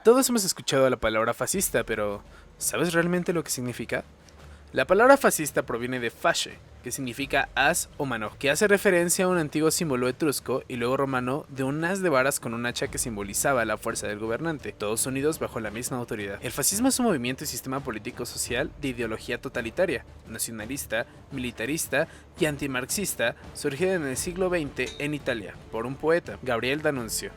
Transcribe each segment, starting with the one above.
Todos hemos escuchado la palabra fascista, pero ¿sabes realmente lo que significa? La palabra fascista proviene de fasce, que significa as o mano, que hace referencia a un antiguo símbolo etrusco y luego romano de un as de varas con un hacha que simbolizaba la fuerza del gobernante, todos unidos bajo la misma autoridad. El fascismo es un movimiento y sistema político-social de ideología totalitaria, nacionalista, militarista y antimarxista, surgido en el siglo XX en Italia por un poeta, Gabriele D'Annunzio,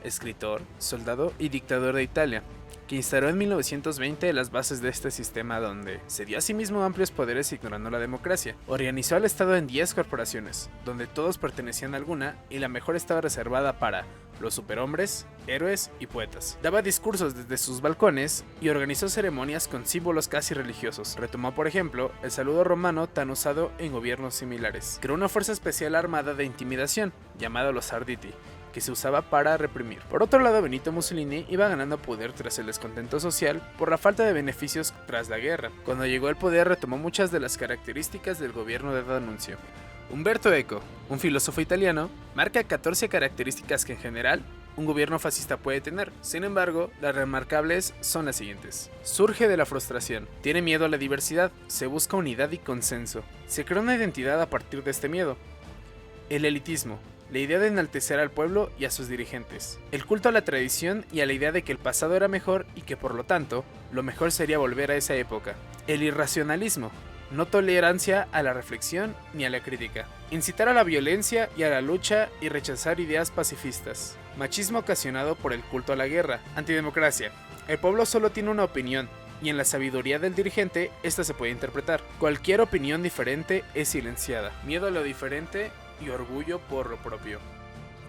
escritor, soldado y dictador de Italia, que instaló en 1920 las bases de este sistema donde se dio a sí mismo amplios poderes ignorando la democracia. Organizó al Estado en 10 corporaciones, donde todos pertenecían a alguna y la mejor estaba reservada para los superhombres, héroes y poetas. Daba discursos desde sus balcones y organizó ceremonias con símbolos casi religiosos. Retomó, por ejemplo, el saludo romano tan usado en gobiernos similares. Creó una fuerza especial armada de intimidación, llamada los Arditi, que se usaba para reprimir. Por otro lado, Benito Mussolini iba ganando poder tras el descontento social por la falta de beneficios tras la guerra. Cuando llegó al poder retomó muchas de las características del gobierno de D'Annunzio. Umberto Eco, un filósofo italiano, marca 14 características que en general un gobierno fascista puede tener. Sin embargo, las remarcables son las siguientes. Surge de la frustración, tiene miedo a la diversidad, se busca unidad y consenso. Se crea una identidad a partir de este miedo. El elitismo, la idea de enaltecer al pueblo y a sus dirigentes. El culto a la tradición y a la idea de que el pasado era mejor y que por lo tanto, lo mejor sería volver a esa época. El irracionalismo, no tolerancia a la reflexión ni a la crítica. Incitar a la violencia y a la lucha y rechazar ideas pacifistas. Machismo ocasionado por el culto a la guerra. Antidemocracia, el pueblo solo tiene una opinión, y en la sabiduría del dirigente, esta se puede interpretar. Cualquier opinión diferente es silenciada. Miedo a lo diferente y orgullo por lo propio.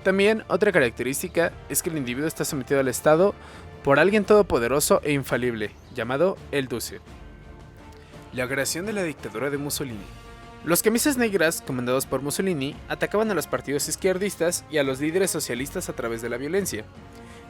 También otra característica es que el individuo está sometido al Estado por alguien todopoderoso e infalible, llamado el Duce. La creación de la dictadura de Mussolini. Los camisas negras, comandados por Mussolini, atacaban a los partidos izquierdistas y a los líderes socialistas a través de la violencia.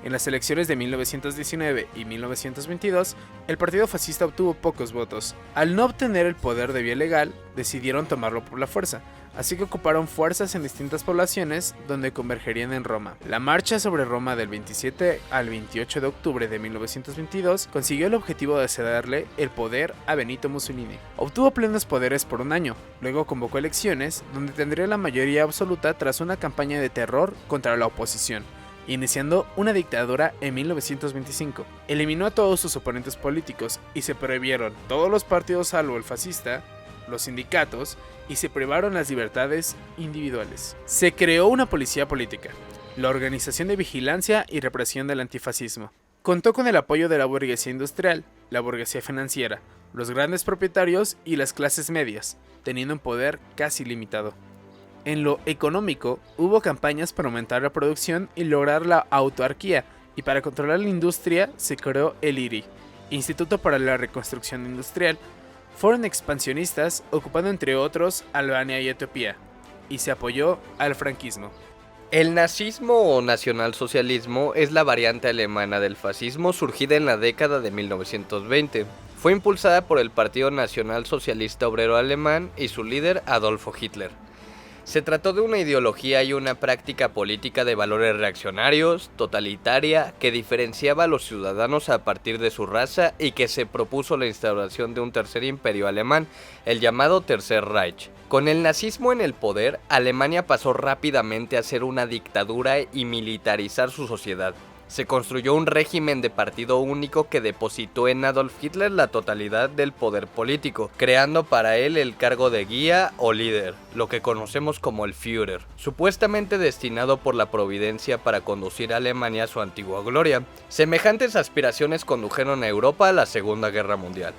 En las elecciones de 1919 y 1922, el partido fascista obtuvo pocos votos. Al no obtener el poder de vía legal, decidieron tomarlo por la fuerza, así que ocuparon fuerzas en distintas poblaciones donde convergerían en Roma. La marcha sobre Roma del 27 al 28 de octubre de 1922 consiguió el objetivo de cederle el poder a Benito Mussolini. Obtuvo plenos poderes por un año, luego convocó elecciones donde tendría la mayoría absoluta tras una campaña de terror contra la oposición, iniciando una dictadura en 1925. Eliminó a todos sus oponentes políticos y se prohibieron todos los partidos salvo el fascista, los sindicatos, y se privaron las libertades individuales. Se creó una policía política, la Organización de Vigilancia y Represión del Antifascismo. Contó con el apoyo de la burguesía industrial, la burguesía financiera, los grandes propietarios y las clases medias, teniendo un poder casi limitado. En lo económico, hubo campañas para aumentar la producción y lograr la autarquía, y para controlar la industria se creó el IRI, Instituto para la Reconstrucción Industrial. Fueron expansionistas, ocupando entre otros Albania y Etiopía, y se apoyó al franquismo. El nazismo o nacionalsocialismo es la variante alemana del fascismo surgida en la década de 1920. Fue impulsada por el Partido Nacional Socialista Obrero Alemán y su líder Adolfo Hitler. Se trató de una ideología y una práctica política de valores reaccionarios, totalitaria, que diferenciaba a los ciudadanos a partir de su raza y que se propuso la instauración de un tercer imperio alemán, el llamado Tercer Reich. Con el nazismo en el poder, Alemania pasó rápidamente a ser una dictadura y militarizar su sociedad. Se construyó un régimen de partido único que depositó en Adolf Hitler la totalidad del poder político, creando para él el cargo de guía o líder, lo que conocemos como el Führer, supuestamente destinado por la providencia para conducir a Alemania a su antigua gloria. Semejantes aspiraciones condujeron a Europa a la Segunda Guerra Mundial.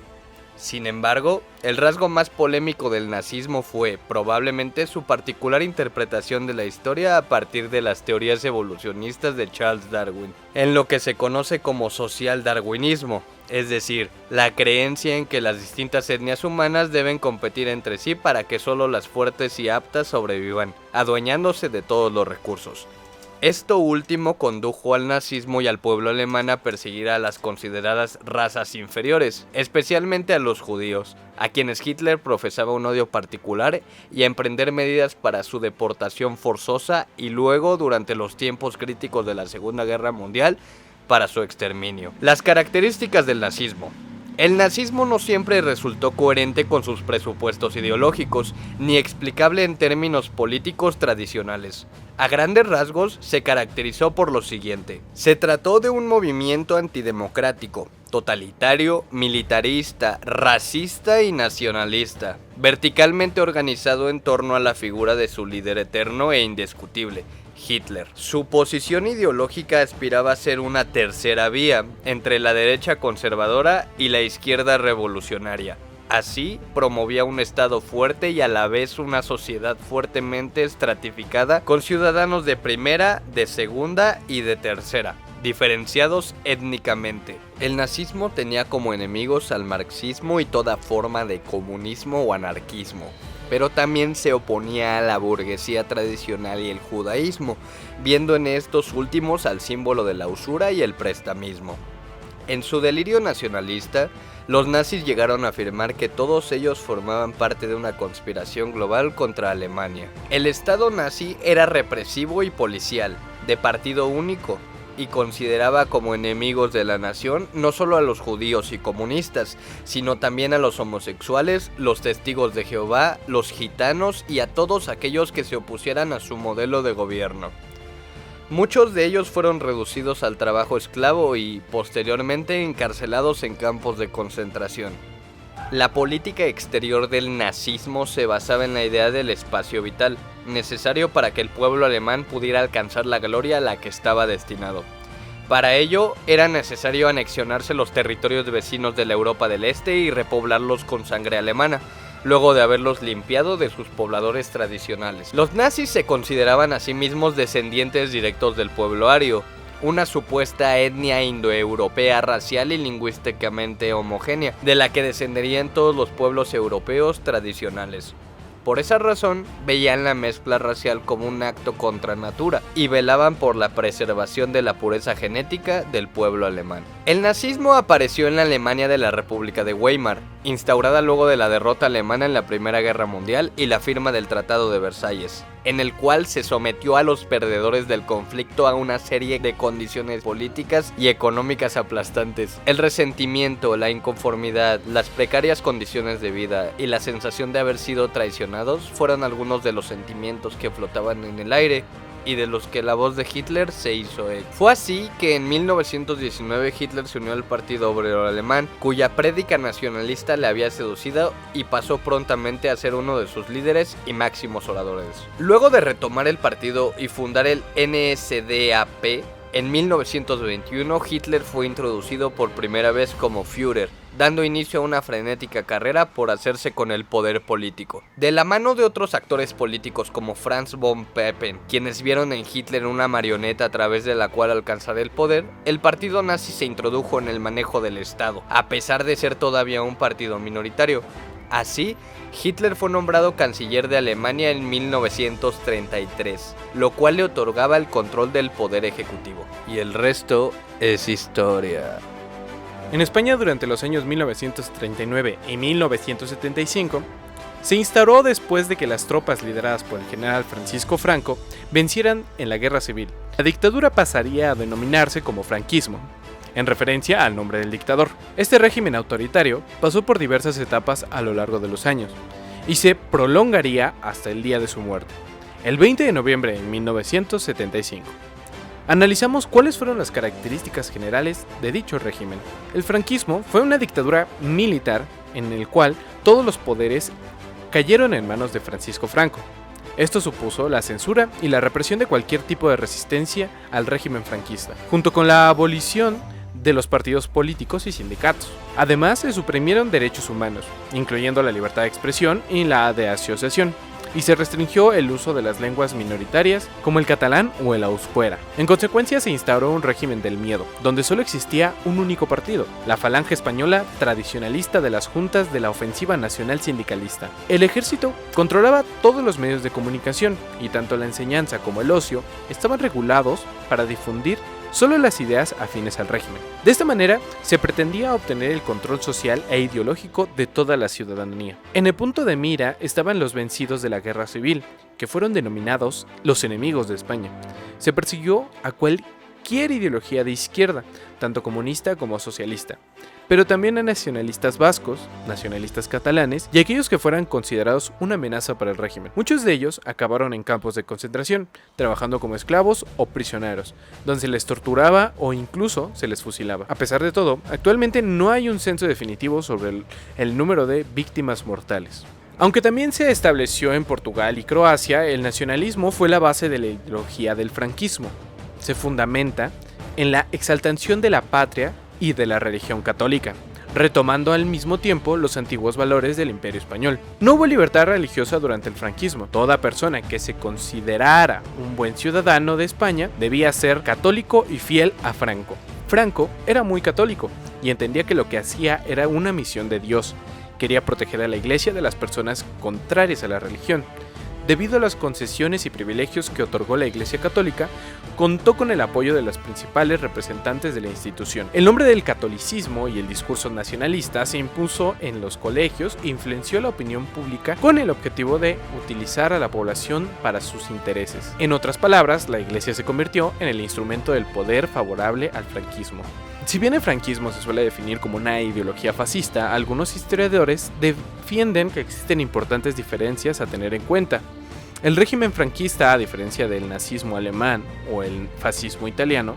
Sin embargo, el rasgo más polémico del nazismo fue, probablemente, su particular interpretación de la historia a partir de las teorías evolucionistas de Charles Darwin, en lo que se conoce como social darwinismo, es decir, la creencia en que las distintas etnias humanas deben competir entre sí para que solo las fuertes y aptas sobrevivan, adueñándose de todos los recursos. Esto último condujo al nazismo y al pueblo alemán a perseguir a las consideradas razas inferiores, especialmente a los judíos, a quienes Hitler profesaba un odio particular, y a emprender medidas para su deportación forzosa y luego, durante los tiempos críticos de la Segunda Guerra Mundial, para su exterminio. Las características del nazismo. El nazismo no siempre resultó coherente con sus presupuestos ideológicos, ni explicable en términos políticos tradicionales. A grandes rasgos, se caracterizó por lo siguiente. Se trató de un movimiento antidemocrático, totalitario, militarista, racista y nacionalista, verticalmente organizado en torno a la figura de su líder eterno e indiscutible, Hitler. Su posición ideológica aspiraba a ser una tercera vía entre la derecha conservadora y la izquierda revolucionaria. Así, promovía un Estado fuerte y a la vez una sociedad fuertemente estratificada con ciudadanos de primera, de segunda y de tercera, diferenciados étnicamente. El nazismo tenía como enemigos al marxismo y toda forma de comunismo o anarquismo, pero también se oponía a la burguesía tradicional y el judaísmo, viendo en estos últimos al símbolo de la usura y el prestamismo. En su delirio nacionalista, los nazis llegaron a afirmar que todos ellos formaban parte de una conspiración global contra Alemania. El Estado nazi era represivo y policial, de partido único, y consideraba como enemigos de la nación no solo a los judíos y comunistas, sino también a los homosexuales, los testigos de Jehová, los gitanos y a todos aquellos que se opusieran a su modelo de gobierno. Muchos de ellos fueron reducidos al trabajo esclavo y, posteriormente, encarcelados en campos de concentración. La política exterior del nazismo se basaba en la idea del espacio vital, necesario para que el pueblo alemán pudiera alcanzar la gloria a la que estaba destinado. Para ello, era necesario anexionarse los territorios vecinos de la Europa del Este y repoblarlos con sangre alemana, luego de haberlos limpiado de sus pobladores tradicionales. Los nazis se consideraban a sí mismos descendientes directos del pueblo ario, una supuesta etnia indoeuropea racial y lingüísticamente homogénea, de la que descenderían todos los pueblos europeos tradicionales. Por esa razón, veían la mezcla racial como un acto contra natura y velaban por la preservación de la pureza genética del pueblo alemán. El nazismo apareció en la Alemania de la República de Weimar, instaurada luego de la derrota alemana en la Primera Guerra Mundial y la firma del Tratado de Versalles, en el cual se sometió a los perdedores del conflicto a una serie de condiciones políticas y económicas aplastantes. El resentimiento, la inconformidad, las precarias condiciones de vida y la sensación de haber sido traicionados fueron algunos de los sentimientos que flotaban en el aire y de los que la voz de Hitler se hizo eco. Fue así que en 1919 Hitler se unió al Partido Obrero Alemán, cuya prédica nacionalista le había seducido, y pasó prontamente a ser uno de sus líderes y máximos oradores. Luego de retomar el partido y fundar el NSDAP, en 1921 Hitler fue introducido por primera vez como Führer, dando inicio a una frenética carrera por hacerse con el poder político. De la mano de otros actores políticos como Franz von Papen, quienes vieron en Hitler una marioneta a través de la cual alcanzar el poder, el partido nazi se introdujo en el manejo del Estado, a pesar de ser todavía un partido minoritario. Así, Hitler fue nombrado canciller de Alemania en 1933, lo cual le otorgaba el control del poder ejecutivo. Y el resto es historia. En España, durante los años 1939 y 1975, se instauró después de que las tropas lideradas por el general Francisco Franco vencieran en la guerra civil. La dictadura pasaría a denominarse como franquismo, en referencia al nombre del dictador. Este régimen autoritario pasó por diversas etapas a lo largo de los años y se prolongaría hasta el día de su muerte, el 20 de noviembre de 1975. Analizamos cuáles fueron las características generales de dicho régimen. El franquismo fue una dictadura militar en el cual todos los poderes cayeron en manos de Francisco Franco. Esto supuso la censura y la represión de cualquier tipo de resistencia al régimen franquista, junto con la abolición de los partidos políticos y sindicatos. Además, se suprimieron derechos humanos, incluyendo la libertad de expresión y la de asociación, y se restringió el uso de las lenguas minoritarias como el catalán o el euskera. En consecuencia, se instauró un régimen del miedo, donde solo existía un único partido, la Falange Española tradicionalista de las juntas de la Ofensiva Nacional Sindicalista. El ejército controlaba todos los medios de comunicación, y tanto la enseñanza como el ocio estaban regulados para difundir solo las ideas afines al régimen. De esta manera, se pretendía obtener el control social e ideológico de toda la ciudadanía. En el punto de mira estaban los vencidos de la guerra civil, que fueron denominados los enemigos de España. Se persiguió a cualquier cualquier ideología de izquierda, tanto comunista como socialista, pero también a nacionalistas vascos, nacionalistas catalanes y aquellos que fueran considerados una amenaza para el régimen. Muchos de ellos acabaron en campos de concentración, trabajando como esclavos o prisioneros, donde se les torturaba o incluso se les fusilaba. A pesar de todo, actualmente no hay un censo definitivo sobre el número de víctimas mortales. Aunque también se estableció en Portugal y Croacia, el nacionalismo fue la base de la ideología del franquismo. Se fundamenta en la exaltación de la patria y de la religión católica, retomando al mismo tiempo los antiguos valores del Imperio Español. No hubo libertad religiosa durante el franquismo. Toda persona que se considerara un buen ciudadano de España debía ser católico y fiel a Franco. Franco era muy católico y entendía que lo que hacía era una misión de Dios. Quería proteger a la iglesia de las personas contrarias a la religión. Debido a las concesiones y privilegios que otorgó la Iglesia Católica, contó con el apoyo de los principales representantes de la institución. El nombre del catolicismo y el discurso nacionalista se impuso en los colegios e influenció la opinión pública con el objetivo de utilizar a la población para sus intereses. En otras palabras, la Iglesia se convirtió en el instrumento del poder favorable al franquismo. Si bien el franquismo se suele definir como una ideología fascista, algunos historiadores defienden que existen importantes diferencias a tener en cuenta. El régimen franquista, a diferencia del nazismo alemán o el fascismo italiano,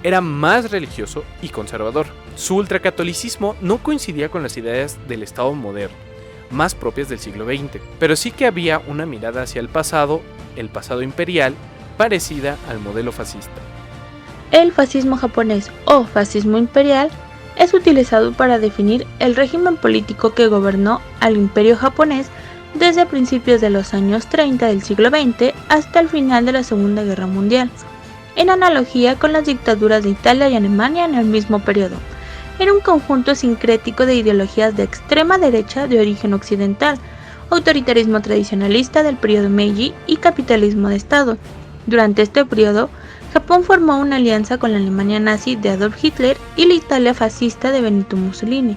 era más religioso y conservador. Su ultracatolicismo no coincidía con las ideas del Estado moderno, más propias del siglo XX, pero sí que había una mirada hacia el pasado imperial, parecida al modelo fascista. El fascismo japonés o fascismo imperial es utilizado para definir el régimen político que gobernó al imperio japonés desde principios de los años 30 del siglo XX hasta el final de la Segunda Guerra Mundial, en analogía con las dictaduras de Italia y Alemania en el mismo periodo. Era un conjunto sincrético de ideologías de extrema derecha de origen occidental, autoritarismo tradicionalista del periodo Meiji y capitalismo de Estado. Durante este periodo, Japón formó una alianza con la Alemania nazi de Adolf Hitler y la Italia fascista de Benito Mussolini.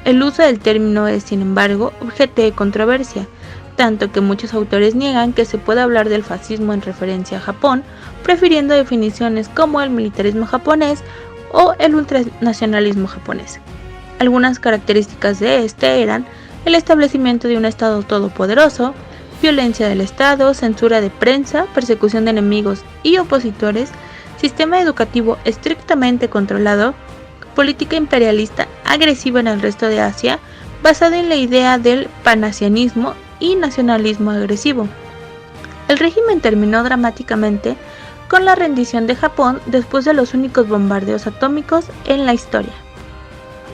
El uso del término es, sin embargo, objeto de controversia, tanto que muchos autores niegan que se pueda hablar del fascismo en referencia a Japón, prefiriendo definiciones como el militarismo japonés o el ultranacionalismo japonés. Algunas características de este eran el establecimiento de un Estado todopoderoso, violencia del Estado, censura de prensa, persecución de enemigos y opositores, sistema educativo estrictamente controlado, política imperialista agresiva en el resto de Asia, basada en la idea del panasianismo y nacionalismo agresivo. El régimen terminó dramáticamente con la rendición de Japón después de los únicos bombardeos atómicos en la historia.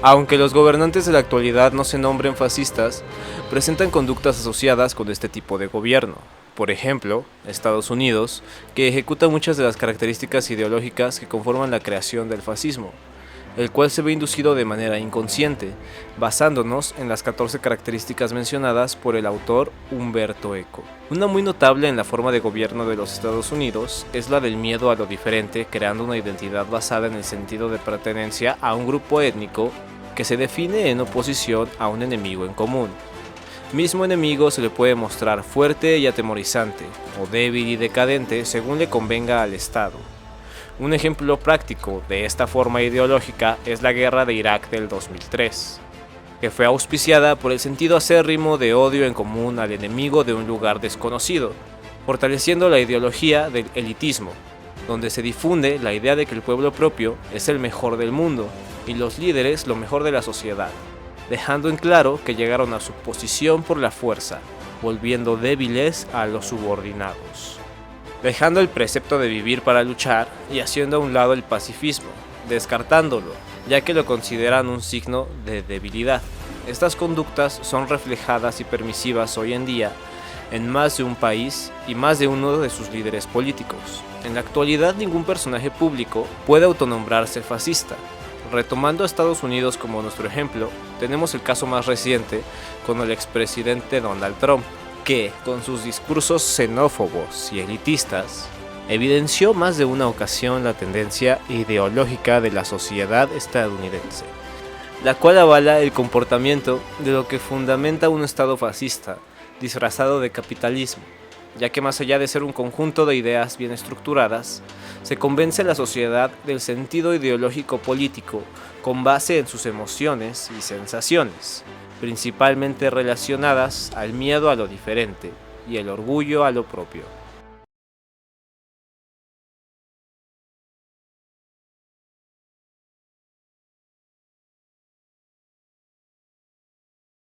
Aunque los gobernantes de la actualidad no se nombren fascistas, presentan conductas asociadas con este tipo de gobierno. Por ejemplo, Estados Unidos, que ejecuta muchas de las características ideológicas que conforman la creación del fascismo, el cual se ve inducido de manera inconsciente, basándonos en las 14 características mencionadas por el autor Umberto Eco. Una muy notable en la forma de gobierno de los Estados Unidos es la del miedo a lo diferente, creando una identidad basada en el sentido de pertenencia a un grupo étnico que se define en oposición a un enemigo en común. Mismo enemigo se le puede mostrar fuerte y atemorizante, o débil y decadente según le convenga al Estado. Un ejemplo práctico de esta forma ideológica es la guerra de Irak del 2003, que fue auspiciada por el sentido acérrimo de odio en común al enemigo de un lugar desconocido, fortaleciendo la ideología del elitismo, donde se difunde la idea de que el pueblo propio es el mejor del mundo y los líderes lo mejor de la sociedad, dejando en claro que llegaron a su posición por la fuerza, volviendo débiles a los subordinados. Dejando el precepto de vivir para luchar y haciendo a un lado el pacifismo, descartándolo, ya que lo consideran un signo de debilidad. Estas conductas son reflejadas y permisivas hoy en día en más de un país y más de uno de sus líderes políticos. En la actualidad ningún personaje público puede autonombrarse fascista. Retomando a Estados Unidos como nuestro ejemplo, tenemos el caso más reciente con el expresidente Donald Trump, que, con sus discursos xenófobos y elitistas, evidenció más de una ocasión la tendencia ideológica de la sociedad estadounidense, la cual avala el comportamiento de lo que fundamenta un Estado fascista, disfrazado de capitalismo, ya que más allá de ser un conjunto de ideas bien estructuradas, se convence a la sociedad del sentido ideológico político con base en sus emociones y sensaciones, principalmente relacionadas al miedo a lo diferente y el orgullo a lo propio.